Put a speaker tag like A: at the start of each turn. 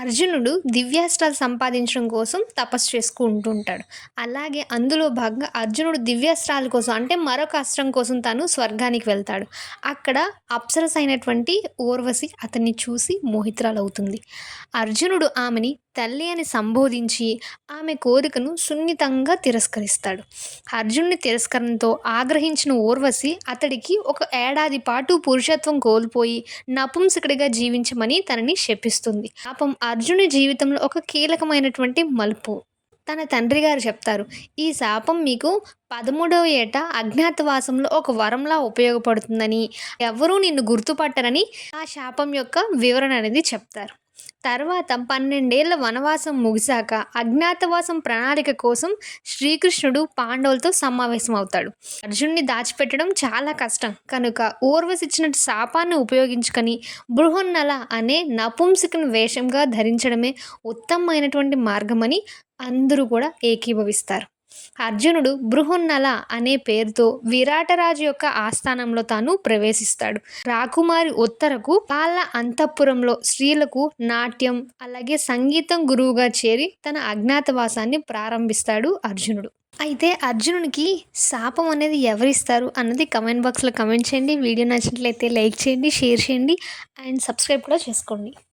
A: అర్జునుడు దివ్యాస్త్రాలు సంపాదించడం కోసం తపస్సు చేసుకుంటూ ఉంటాడు. అలాగే అందులో భాగంగా అర్జునుడు దివ్యాస్త్రాల కోసం అంటే మరొక అస్త్రం కోసం తను స్వర్గానికి వెళ్తాడు. అక్కడ అప్సరస అయినటువంటి ఊర్వశి అతన్ని చూసి మోహితురాలవుతుంది. అర్జునుడు ఆమెని తల్లి అని సంబోధించి ఆమె కోరికను సున్నితంగా తిరస్కరిస్తాడు. అర్జునుని తిరస్కరణతో ఆగ్రహించిన ఊర్వశి అతడికి ఒక ఏడాది పాటు పురుషత్వం కోల్పోయి నపుంసకుడిగా జీవించమని తనని శపిస్తుంది. పాపం అర్జునుడి జీవితంలో ఒక కీలకమైనటువంటి మలుపు. తన తండ్రి గారు చెప్తారు. ఈ శాపం మీకు 13వ ఏట అజ్ఞాతవాసంలో ఒక వరంలా ఉపయోగపడుతుందని, ఎవ్వరూ నిన్ను గుర్తుపట్టరని ఆ శాపం యొక్క వివరణ అనేది చెప్తారు. తర్వాత 12 ఏళ్ల వనవాసం ముగిశాక అజ్ఞాతవాసం ప్రణాళిక కోసం శ్రీకృష్ణుడు పాండవులతో సమావేశం అవుతాడు. అర్జునుడిని దాచిపెట్టడం చాలా కష్టం కనుక ఊర్వశి ఇచ్చిన శాపాన్ని ఉపయోగించుకొని బృహన్నల అనే నపుంసకుని వేషంగా ధరించడమే ఉత్తమమైనటువంటి మార్గమని అందరూ కూడా ఏకీభవిస్తారు. అర్జునుడు బృహన్నల అనే పేరుతో విరాటరాజు యొక్క ఆస్థానంలో తాను ప్రవేశిస్తాడు. రాకుమారి ఉత్తరకు వాళ్ళ అంతఃపురంలో స్త్రీలకు నాట్యం అలాగే సంగీతం గురువుగా చేరి తన అజ్ఞాతవాసాన్ని ప్రారంభిస్తాడు అర్జునుడు. అయితే అర్జునునికి శాపం అనేది ఎవరిస్తారు అన్నది కమెంట్ బాక్స్లో కమెంట్ చేయండి. వీడియో నచ్చినట్లయితే లైక్ చేయండి, షేర్ చేయండి అండ్ సబ్స్క్రైబ్ కూడా చేసుకోండి.